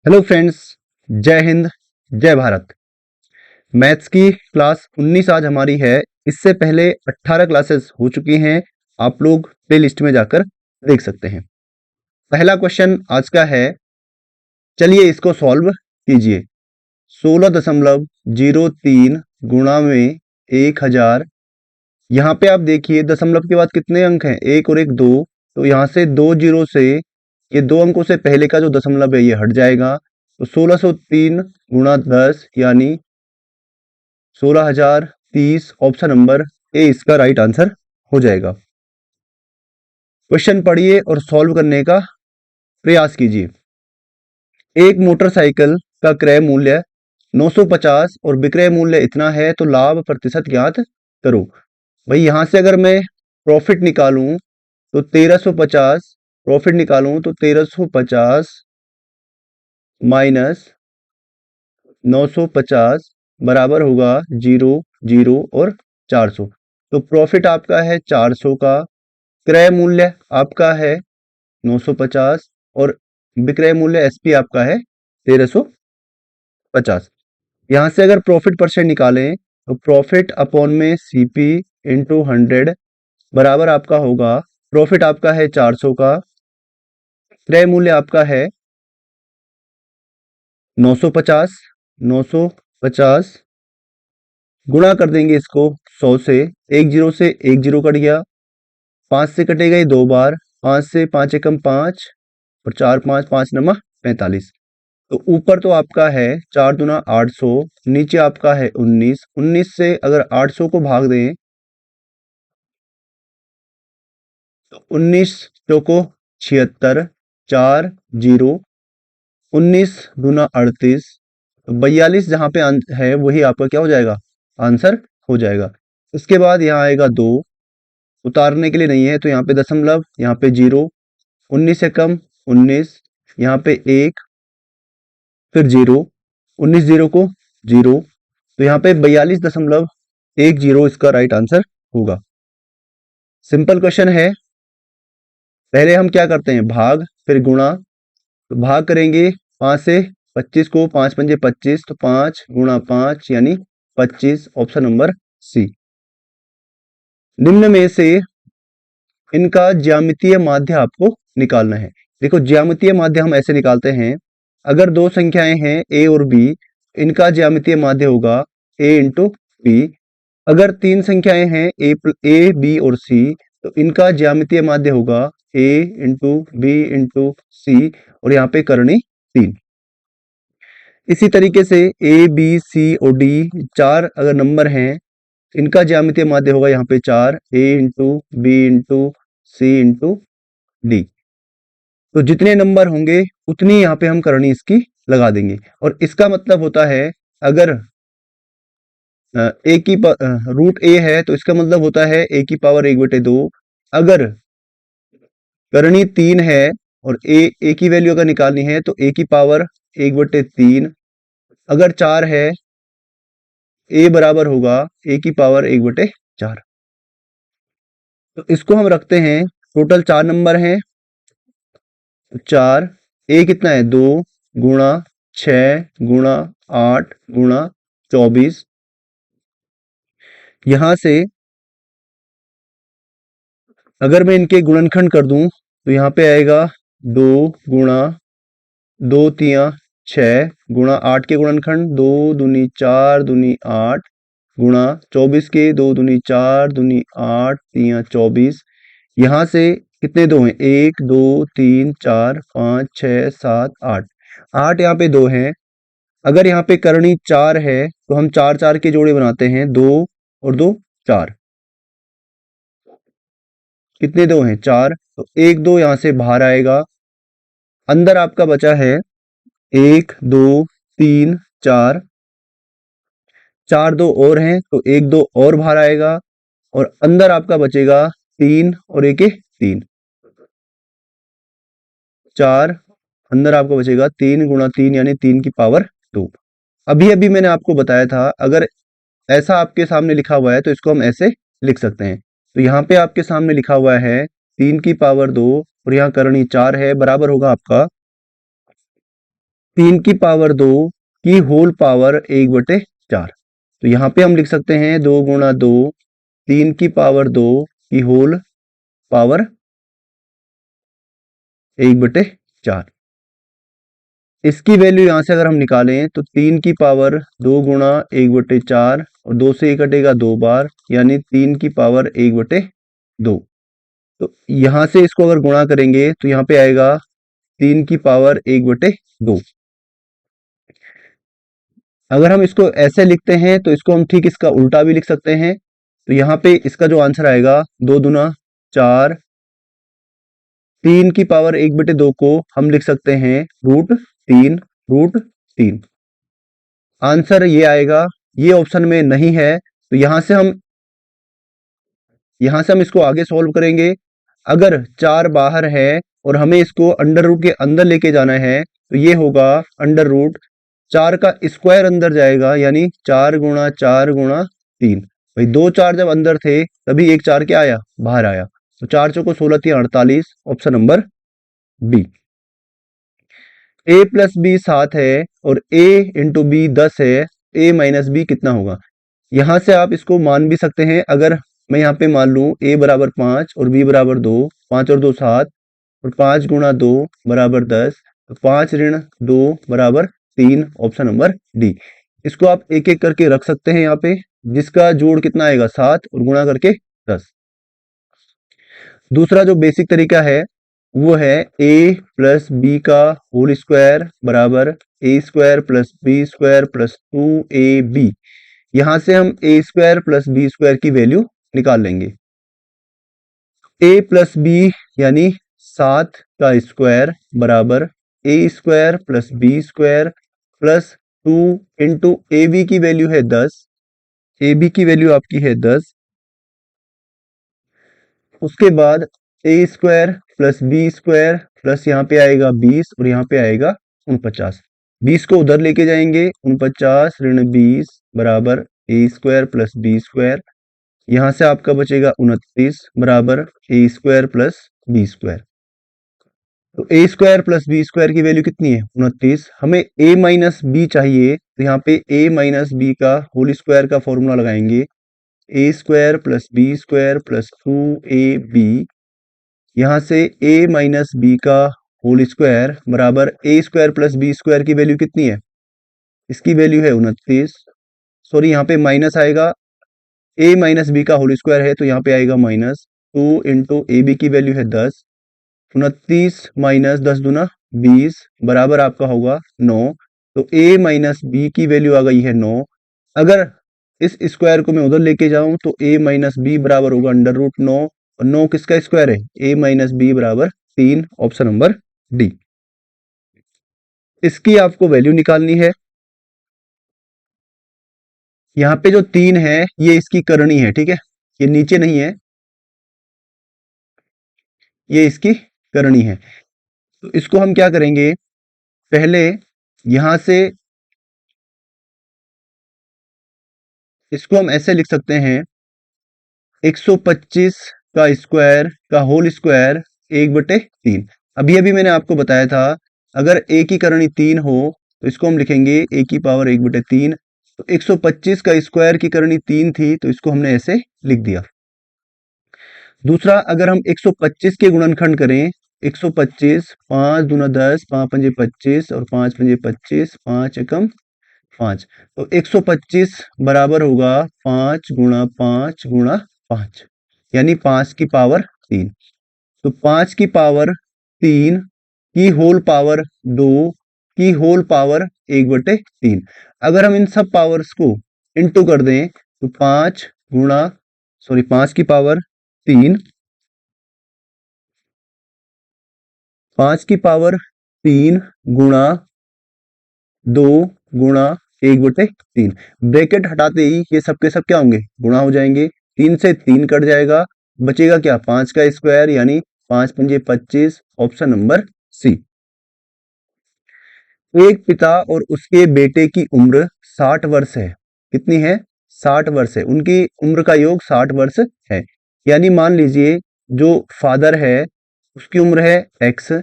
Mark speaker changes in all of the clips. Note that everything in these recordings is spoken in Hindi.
Speaker 1: हेलो फ्रेंड्स, जय हिंद, जय भारत। मैथ्स की क्लास 19 आज हमारी है। इससे पहले 18 क्लासेस हो चुकी हैं। आप लोग प्ले लिस्ट में जाकर देख सकते हैं। पहला क्वेश्चन आज का है, चलिए इसको सॉल्व कीजिए। 16.03 गुणा में 1000। यहाँ पे आप देखिए दशमलव के बाद कितने अंक हैं, एक और एक दो। तो यहाँ से 2 जीरो से ये 2 अंकों से पहले का जो दशमलव है ये हट जाएगा। तो 1603 गुणा 10 यानी 16,030। ऑप्शन नंबर ए इसका राइट आंसर हो जाएगा। क्वेश्चन पढ़िए और सॉल्व करने का प्रयास कीजिए। एक मोटरसाइकिल का क्रय मूल्य 950 और विक्रय मूल्य इतना है, तो लाभ प्रतिशत ज्ञात करो। भाई यहां से अगर मैं प्रॉफिट निकालूं तो 1350, प्रॉफिट निकालूं तो 1350 माइनस 950 बराबर होगा 0, 0 और 400। तो प्रॉफिट आपका है 400 का, क्रय मूल्य आपका है 950 और विक्रय मूल्य एसपी आपका है 1350। यहां से अगर प्रॉफिट परसेंट निकालें तो प्रॉफिट अपॉन में सीपी इंटू 100 बराबर आपका होगा, प्रॉफिट आपका है 400 का, क्रय मूल्य आपका है 950। 950 गुणा कर देंगे इसको 100 से, एक जीरो से एक जीरो कट गया, 5 से कटेगा ये 2 बार, 5 से 5 एकम 5 और 4 5 5 नमा 45। तो ऊपर तो आपका है 4 दूना 800, नीचे आपका है 19। 19 से अगर 800 को भाग दें तो 19 चौको 76, 4 जीरो, 19 दूना 38, 42 जहां पे है वही आपका क्या हो जाएगा, आंसर हो जाएगा। इसके बाद यहाँ आएगा 2, उतारने के लिए नहीं है तो यहाँ पे दशमलव, यहाँ पे 0, 19 से कम 19, यहाँ पे 1, फिर 0, 19 जीरो को 0, तो यहाँ पे 42.10 इसका राइट आंसर होगा। सिंपल क्वेश्चन है। पहले हम क्या करते हैं, भाग फिर गुणा। तो भाग करेंगे 5 से 25 को, 5 पंजे 25, तो 5 गुणा 5 यानी 25। Option number C. निम्न में से इनका ज्यामितीय माध्य आपको निकालना है। देखो ज्यामितीय माध्य हम ऐसे निकालते हैं, अगर दो संख्याएं हैं ए और बी, इनका ज्यामितीय माध्य होगा ए इंटू बी। अगर तीन संख्याएं हैं ए बी और सी, तो इनका ज्यामितीय माध्य होगा ए इंटू बी इंटू सी, और यहाँ पे करनी 3। इसी तरीके से ए बी सी और डी चार अगर नंबर हैं, इनका ज्यामितीय माध्य होगा यहाँ पे 4, ए इंटू बी इंटू सी इंटू डी। तो जितने नंबर होंगे उतनी यहाँ पे हम करनी इसकी लगा देंगे। और इसका मतलब होता है, अगर ए की रूट ए है तो इसका मतलब होता है ए की पावर 1/2। अगर करनी 3 है और ए की वैल्यू अगर निकालनी है तो ए की पावर 1/3। अगर 4 है, ए बराबर होगा ए की पावर 1/4। तो इसको हम रखते हैं, टोटल 4 नंबर हैं। 4, ए कितना है 2 गुणा 6 गुणा 8 गुणा 24। यहां से अगर मैं इनके गुणनखंड कर दूं तो यहाँ पे आएगा 2 गुणा 2 तिया 6 गुणा 8 के गुणनखंड 2 दूनी 4 दूनी 8 गुणा 24 के 2 दूनी 4 दूनी 8 तिया 24। यहाँ से कितने दो हैं, 1 2 3 4 5 6 7 8। 8 यहाँ पे 2 हैं। अगर यहाँ पे करनी 4 है तो हम 4 4 के जोड़े बनाते हैं, 2 और 2 4। कितने दो हैं, 4। तो 1 2 यहाँ से बाहर आएगा, अंदर आपका बचा है 1 2 3 4। 4 2 और हैं तो 1 2 और बाहर आएगा, और अंदर आपका बचेगा 3 और 1 3। 4 अंदर आपको बचेगा 3 गुणा 3 यानी 3 की पावर 2। अभी अभी मैंने आपको बताया था, अगर ऐसा आपके सामने लिखा हुआ है तो इसको हम ऐसे लिख सकते हैं। तो यहाँ पे आपके सामने लिखा हुआ है 3 की पावर 2 और यहाँ करनी 4 है, बराबर होगा आपका 3 की पावर 2 की होल पावर 1/4। तो यहाँ पे हम लिख सकते हैं 2 गुणा 2 3 की पावर 2 की होल पावर 1/4। इसकी वैल्यू यहाँ से अगर हम निकालें तो 3 की पावर 2 गुणा 1/4 और 2 से 1 कटेगा 2 बार, यानी 3 की पावर 1/2। तो यहाँ से इसको अगर गुणा करेंगे तो यहाँ पे आएगा 3 की पावर 1/2। अगर हम इसको ऐसे लिखते हैं तो इसको हम ठीक इसका उल्टा भी लिख सकते हैं। तो यहाँ पे इसका जो आंसर आएगा 2 दूना 4, 3 की पावर 1/2 को हम लिख सकते हैं √3। आंसर ये आएगा, ये ऑप्शन में नहीं है। तो यहाँ से हम इसको आगे सॉल्व करेंगे। अगर 4 बाहर है और हमें इसको अंडर रूट के अंदर लेके जाना है तो ये होगा √4 का स्क्वायर अंदर जाएगा, यानी 4 गुणा 4 गुणा 3। भाई 2 4 जब अंदर थे तभी 1 4 क्या आया, बाहर आया। तो 4 चौको 16 3 48, option number B. a plus b 7 है और a इंटू बी 10 है, a माइनस बी कितना होगा। यहां से आप इसको मान भी सकते हैं। अगर मैं यहाँ पे मान लूँ a बराबर 5 और b बराबर 2, 5 और 2 7 और 5 गुणा 2 बराबर 10, तो 5 ऋण 2 बराबर 3, ऑप्शन नंबर डी। इसको आप एक एक करके रख सकते हैं यहाँ पे, जिसका जोड़ कितना आएगा 7 और गुणा करके 10। दूसरा जो बेसिक तरीका है वो है a प्लस बी का होल स्क्वायर बराबर a square plus b square plus 2ab। यहां से हम a square plus b square की वैल्यू निकाल लेंगे। a प्लस बी यानी 7 का स्क्वायर बराबर a square plus b square plus 2 into a b की वैल्यू है 10। ए बी की वैल्यू आपकी है 10। उसके बाद a square plus b square plus यहाँ पे आएगा 20 और यहाँ पे आएगा 49। 20 को उधर लेके जाएंगे, 49 ऋण 20 बराबर a square plus b square. यहाँ से आपका बचेगा 29 बराबर a square plus b square. तो a square plus b square की वैल्यू कितनी है 29। हमें a माइनस बी चाहिए, तो यहाँ पे a माइनस बी का होल स्क्वायर का फॉर्मूला लगाएंगे। a square plus b square plus 2ab। यहाँ से a माइनस बी का होल स्क्वायर बराबर a square plus b square की वैल्यू कितनी है, इसकी वैल्यू है 29। सॉरी यहाँ पे माइनस आएगा, a माइनस बी का होल स्क्वायर है तो यहाँ पे आएगा माइनस 2 इंटू ए बी की वैल्यू है 10। 29 माइनस 10 दूना 20 बराबर आपका होगा 9। तो a माइनस बी की वैल्यू आ गई है 9। अगर इस स्क्वायर को मैं उधर लेके जाऊं तो a माइनस बी बराबर होगा √9 और 9 किसका स्क्वायर है, a माइनस बी बराबर 3, ऑप्शन नंबर डी। इसकी आपको वैल्यू निकालनी है। यहाँ पे जो 3 है ये इसकी करनी है, ठीक है, ये नीचे नहीं है, ये इसकी करनी है। तो इसको हम क्या करेंगे, पहले यहां से इसको हम ऐसे लिख सकते हैं 125 का स्क्वायर का होल स्क्वायर 1/3। अभी मैंने आपको बताया था अगर a की करनी 3 हो तो इसको हम लिखेंगे a की पावर 1/3। तो 125 का स्क्वायर की करनी 3 थी तो इसको हमने ऐसे लिख दिया। दूसरा, अगर हम 125 के गुणनखंड करें, 125 5 दूना 10 5 पंजे 25 और 5 पंजे 25, 5 एकम 5। तो 125 बराबर होगा 5 गुणा 5 गुणा 5, यानी 5 की पावर 3। तो 5 की पावर 3 की होल पावर 2 की होल पावर 1/3। अगर हम इन सब पावर्स को इंटू कर दें तो 5 की पावर 3, 5 की पावर 3 गुणा 2 गुणा 1/3। ब्रैकेट हटाते ही ये सब के सब क्या होंगे, गुणा हो जाएंगे। 3 से 3 कट जाएगा, बचेगा क्या 5 का स्क्वायर, यानी 5 पंजे 25, ऑप्शन नंबर सी। एक पिता और उसके बेटे की उम्र 60 वर्ष है। कितनी है, 60 वर्ष है। उनकी उम्र का योग 60 वर्ष है। यानी मान लीजिए जो फादर है उसकी उम्र है x,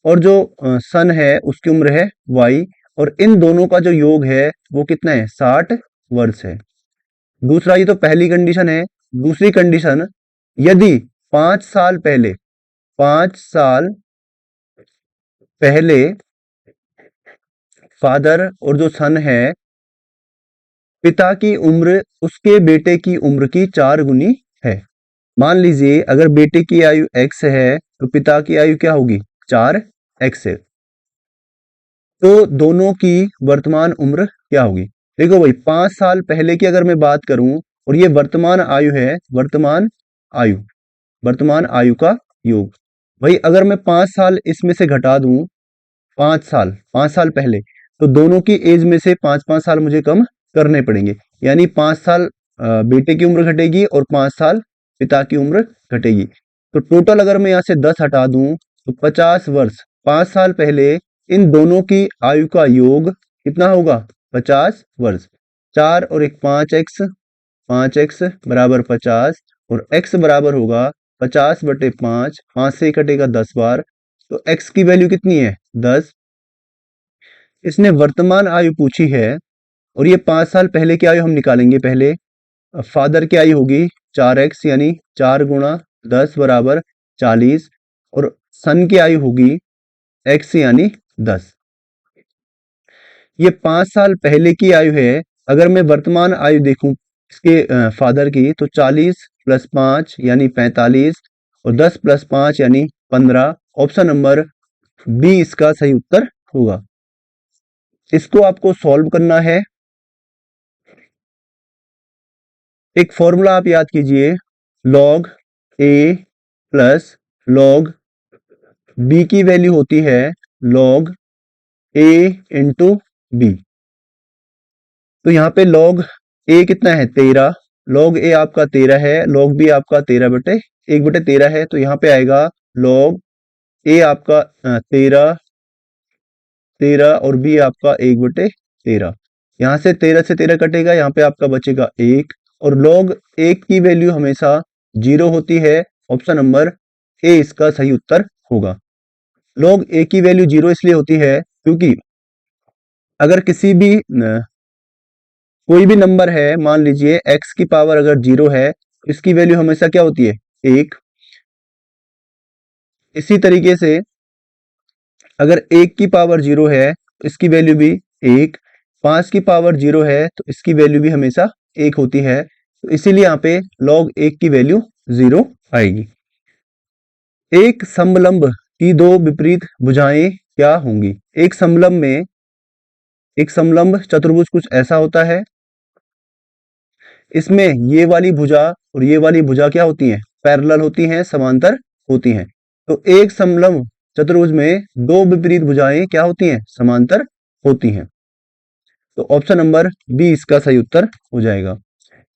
Speaker 1: और जो सन है उसकी उम्र है y, और इन दोनों का जो योग है वो कितना है, 60 वर्ष है। दूसरा, ये तो पहली कंडीशन है। दूसरी कंडीशन, यदि 5 साल पहले 5 साल पहले फादर और जो सन है, पिता की उम्र उसके बेटे की उम्र की 4 गुनी है। मान लीजिए अगर बेटे की आयु x है तो पिता की आयु क्या होगी, 4x है। तो दोनों की वर्तमान उम्र क्या होगी? देखो भाई, 5 साल पहले की अगर मैं बात करूं और ये वर्तमान आयु है, वर्तमान आयु का योग। भाई अगर मैं 5 साल इसमें से घटा दूं, 5 साल पहले, तो दोनों की एज में से 5-5 साल मुझे कम करने पड़ेंगे। यानी 5 साल बेटे की उम्र घटेगी और 5 साल पिता की उम्र घटेगी। तो टोटल अगर मैं यहाँ से 10 हटा दूं तो 50 वर्ष, 5 साल पहले इन दोनों की आयु का योग कितना होगा, 50 वर्ष। 4 और 1 5x, 5x बराबर 50, और x बराबर होगा 50/5, 5 से कटेगा 10 बार, तो x की वैल्यू कितनी है, 10। इसने वर्तमान आयु पूछी है और ये 5 साल पहले की आयु हम निकालेंगे पहले। फादर की आयु होगी 4x, यानी 4 गुणा 10 बराबर 40, और सन की आयु होगी x यानी 10। ये 5 साल पहले की आयु है। अगर मैं वर्तमान आयु देखूं इसके फादर की, तो 40 + 5 यानी 45, और 10 + 5 यानी 15। ऑप्शन नंबर बी इसका सही उत्तर होगा। इसको आपको सॉल्व करना है। एक फॉर्मूला आप याद कीजिए, log a plus log b की वैल्यू होती है log a इंटू बी। तो यहाँ पे log a कितना है, 13। log a आपका 13 है, log b आपका 1/13 है। तो यहाँ पे आएगा log a आपका 13 और b आपका 1/13। यहाँ से 13 से 13 कटेगा, यहाँ पे आपका बचेगा 1, और log 1 की वैल्यू हमेशा 0 होती है। ऑप्शन नंबर ए इसका सही उत्तर होगा। log a की वैल्यू 0 इसलिए होती है क्योंकि अगर कोई भी नंबर है, मान लीजिए x की पावर अगर 0 है, इसकी वैल्यू हमेशा क्या होती है, 1। इसी तरीके से अगर 1 की पावर 0 है तो इसकी वैल्यू भी 1। 5 की पावर 0 है तो इसकी वैल्यू भी हमेशा 1 होती है। तो इसीलिए यहाँ पे log 1 की वैल्यू 0 आएगी। एक समलंब की दो विपरीत भुजाएं क्या होंगी? एक समलंब चतुर्भुज कुछ ऐसा होता है। इसमें ये वाली भुजा और ये वाली भुजा क्या होती हैं, पैरेलल होती हैं, समांतर होती हैं। तो एक समलंब चतुर्भुज में दो विपरीत भुजाएं क्या होती हैं, समांतर होती हैं। तो ऑप्शन नंबर बी इसका सही उत्तर हो जाएगा।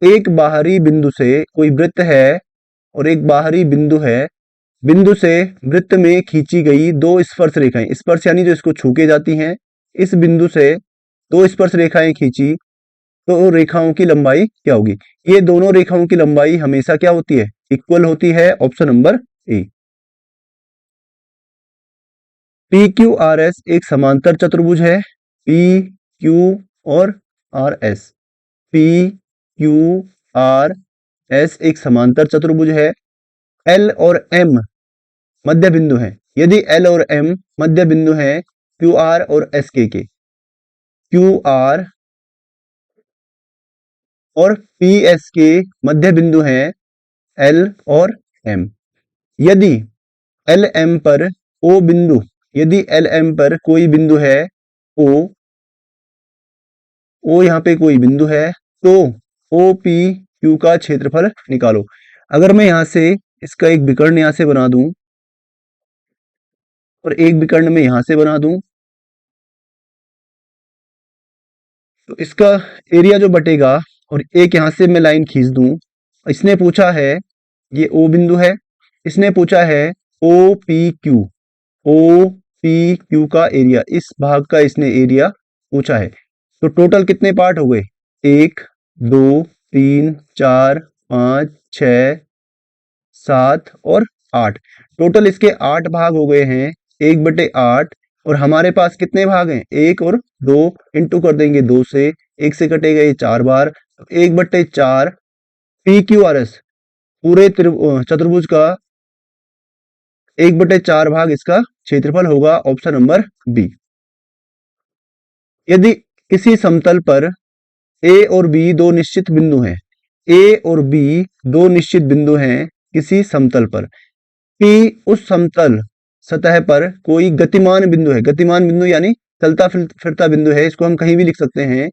Speaker 1: एक बाहरी बिंदु से कोई वृत्त है और एक बाहरी बिंदु है। बिंदु से वृत्त में खींची गई दो स्पर्श रेखाएं, स्पर्श यानी जो इसको छू के जाती हैं, इस बिंदु से दो स्पर्श रेखाएं खींची तो रेखाओं की लंबाई क्या होगी? ये दोनों रेखाओं की लंबाई हमेशा क्या होती है, इक्वल होती है। Option number A. P Q R S एक समांतर चतुर्भुज है। पी क्यू और R S, P Q R S एक समांतर चतुर्भुज है। एल और एम मध्य बिंदु है। यदि एल और एम मध्य बिंदु है क्यू आर और एस के क्यू आर और पी एस के मध्य बिंदु हैं एल और एम। यदि एल एम पर ओ बिंदु, यदि एल एम पर कोई बिंदु है ओ यहाँ पे कोई बिंदु है, तो ओ पी क्यू का क्षेत्रफल निकालो। अगर मैं यहाँ से इसका एक विकर्ण यहाँ से बना दूं और एक विकर्ण में यहाँ से बना दूं, तो इसका एरिया जो बटेगा, और एक यहाँ से मैं लाइन खींच दूं। इसने पूछा है, ये ओ बिंदु है, इसने पूछा है ओ पी क्यू का एरिया, इस भाग का इसने एरिया पूछा है। तो टोटल कितने पार्ट हो गए, 1 2 3 4 5 6 7 और 8। टोटल इसके 8 भाग हो गए हैं। 1/8 और हमारे पास कितने भाग हैं 1 और 2 इंटू कर देंगे 2 से 1 से कटेगा ये 4 बार 1/4 PQRS पूरे चतुर्भुज का 1/4 भाग इसका क्षेत्रफल होगा ऑप्शन नंबर बी। यदि किसी समतल पर ए और बी दो निश्चित बिंदु हैं, ए और बी दो निश्चित बिंदु हैं किसी समतल पर, पी उस समतल सतह पर कोई गतिमान बिंदु है, गतिमान बिंदु यानी चलता फिरता बिंदु है, इसको हम कहीं भी लिख सकते हैं।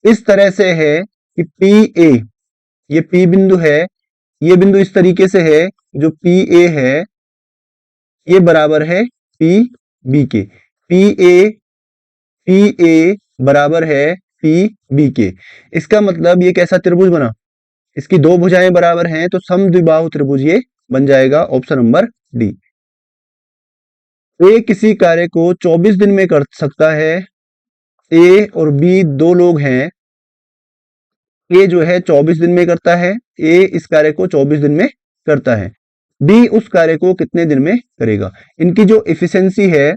Speaker 1: इस तरह से है कि पी ए, ये पी बिंदु है, ये बिंदु इस तरीके से है, जो पी ए है ये बराबर है पी बी के, पी ए बराबर है पी बी के। इसका मतलब ये कैसा त्रिभुज बना, इसकी दो भुजाएं बराबर हैं तो समद्विबाहु त्रिभुज ये बन जाएगा ऑप्शन नंबर डी। ए किसी कार्य को 24 दिन में कर सकता है, ए और बी दो लोग हैं, ए जो है 24 दिन में करता है, ए इस कार्य को 24 दिन में करता है, बी उस कार्य को कितने दिन में करेगा। इनकी जो एफिशिएंसी है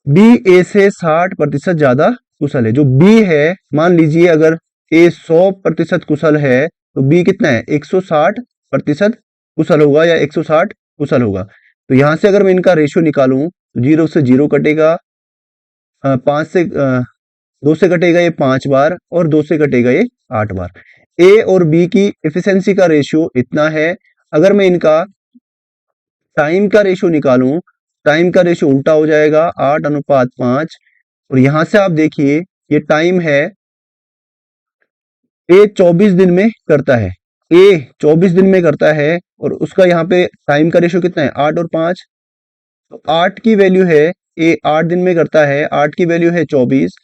Speaker 1: बी ए से 60% ज्यादा कुशल है। जो बी है मान लीजिए अगर ए 100% कुशल है तो बी कितना है 160% कुशल होगा या 160 कुशल होगा। तो यहां से अगर मैं इनका रेशियो निकालूं तो 0 से 0 कटेगा, 5 से 2 से कटेगा ये 5 बार और 2 से कटेगा ये 8 बार। ए और बी की एफिशिएंसी का रेशियो इतना है। अगर मैं इनका टाइम का रेशियो निकालूं, टाइम का रेशियो उल्टा हो जाएगा 8:5 और यहां से आप देखिए ये टाइम है, ए 24 दिन में करता है, ए 24 दिन में करता है और उसका यहाँ पे टाइम का रेशियो कितना है 8 और 5, तो 8 की वैल्यू है, ए 8 दिन में करता है, 8 की वैल्यू है 24,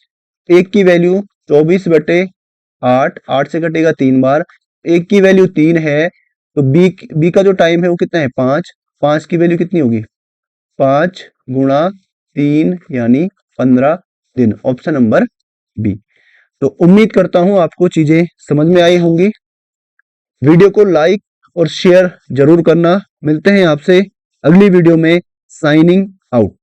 Speaker 1: 1 की वैल्यू 24/8, 8 से कटेगा 3 बार, 1 की वैल्यू 3 है, तो बी का जो टाइम है वो कितना है 5, 5 की वैल्यू कितनी होगी 5 गुणा 3 यानी 15 दिन, ऑप्शन नंबर बी। तो उम्मीद करता हूं आपको चीजें समझ में आई होंगी। वीडियो को लाइक और शेयर जरूर करना। मिलते हैं आपसे अगली वीडियो में। Signing out.